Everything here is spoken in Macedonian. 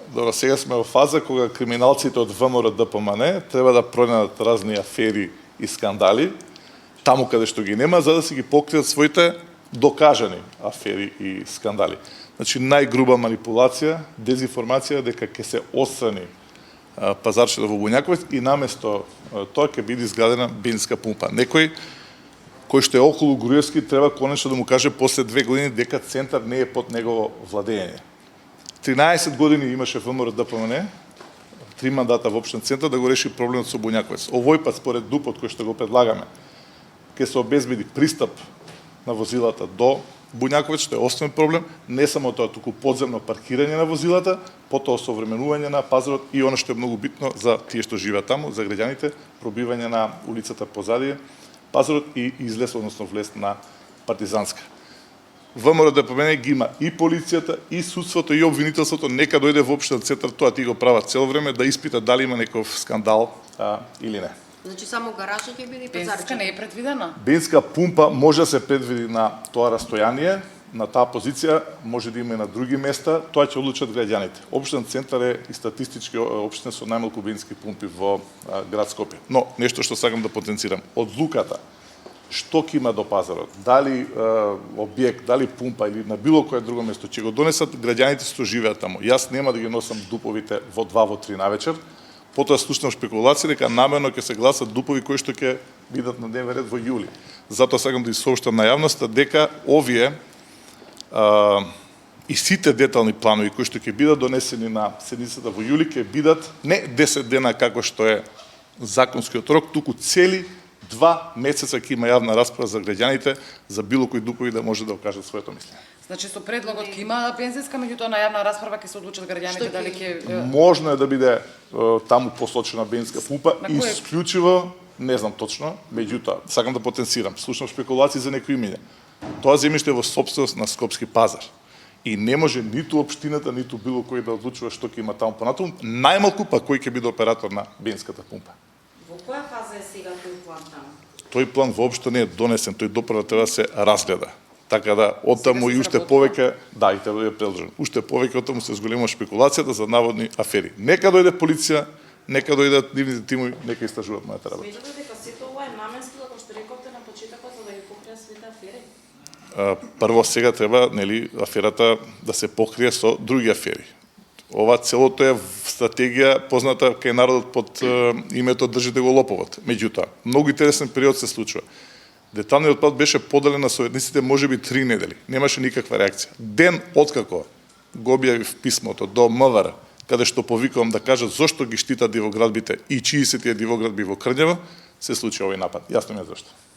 Добро, сега сме во фаза кога криминалците од ВМРО ДПМН треба да пронајдат разни афери и скандали таму каде што ги нема, за да си ги покријат своите докажани афери и скандали. Значи, најгруба манипулација, дезинформација дека ќе се отстрани пазарчето во Буњаковиц и наместо тоа ќе биде изградена бензинска пумпа. Некој кој што е околу Груевски треба конечно да му каже после 2 години дека центар не е под негово владење. 13 години имаше ВМРО ДПМН, 3 мандата во општин центар да го реши проблемот со Буњаковиц. Овој пат според ДУП-от кој што го предлагаме, ќе се обезбеди пристап на возилата до Буњаковиц, што е основен проблем, не само тоа, туку подземно паркирање на возилата, потоа осовременување на пазарот и она што е многу битно за тие што живеат таму, за граѓаните, пробивање на улицата позади пазарот и излез, односно влез на Партизанска. ВМРО ДПМН ги има и полицијата, и судството, и обвинителството, нека дојде во општин центар, тоа ти го прават цело време, да испита дали има некој скандал или не. Значи само гаража ќе биде и Бензинска пазарче. не е предвидена. Бензинска пумпа може да се предвиди на тоа растојание, на таа позиција, може да има и на други места, тоа ќе одлучат граѓаните. Општин центар е и статистички општина со најмалку бензински пумпи во град Скопје. Но нешто што сакам да потенцирам, одлуката што ќе има до пазарот, дали објект, дали пумпа или на било кое друго место, ќе го донесат граѓаните што живеат таму. Јас нема да ги носам дуповите во 2 во 3 навечер. Потоа слушнав спекулации дека намерно ќе се гласат дупови кои што ќе бидат на дневен ред во јули. Затоа сакам да сообштам на јавноста дека овие и сите детални планови кои што ќе бидат донесени на седницата во јули ќе бидат не 10 дена како што е законскиот рок, туку цели 2 месеца ќе има јавна расправа за граѓаните, за било кои дупови да може да окажат своето мислење. Значи со предлогот ќе има бензинска, меѓутоа на јавна расправа ќе се одлучат граѓаните дали ќе Можно е да биде таму посочена бензинска пумпа, На кој? исклучиво, не знам точно, меѓутоа, сакам да потенцирам, слушнав спекулации за некои имиња. Тоа земјиште е во сопственост на Скопски пазар. И не може ниту општината, ниту било кој да одлучува што ќе има таму понатаму, најмалку па кој ќе биде оператор на бензинската пумпа. Во која фаза е сега тој план таму? Тој план воопшто не е донесен, тој допрва треба да се разгледа. Така да оттаму и уште повеќе, да, и треба да биде продолжен. Уште повеќе оттаму се зголема шпекулацијата за наводни афери. Нека дојде полиција, нека дојдат нивните тимови, нека истражуваат мојата работа. Смеtate дека сето ова е наменски, како што рековте на почетокот, за да ги покријат сите афери? Прво сега треба, нели, аферата да се покрие со други афери. Ова целото е стратегија позната кај народот под името Држите го лоповот. Меѓутоа, многу интересен период се случува. Деталниот план беше поделен на советниците можеби 3 недели. Немаше никаква реакција. Ден откако го објавив писмото до МВР, каде што повикувам да кажат зошто ги штитат дивоградбите и чии се тие дивоградби во Крњево, се случи овој напад. Јасно ми е зашто.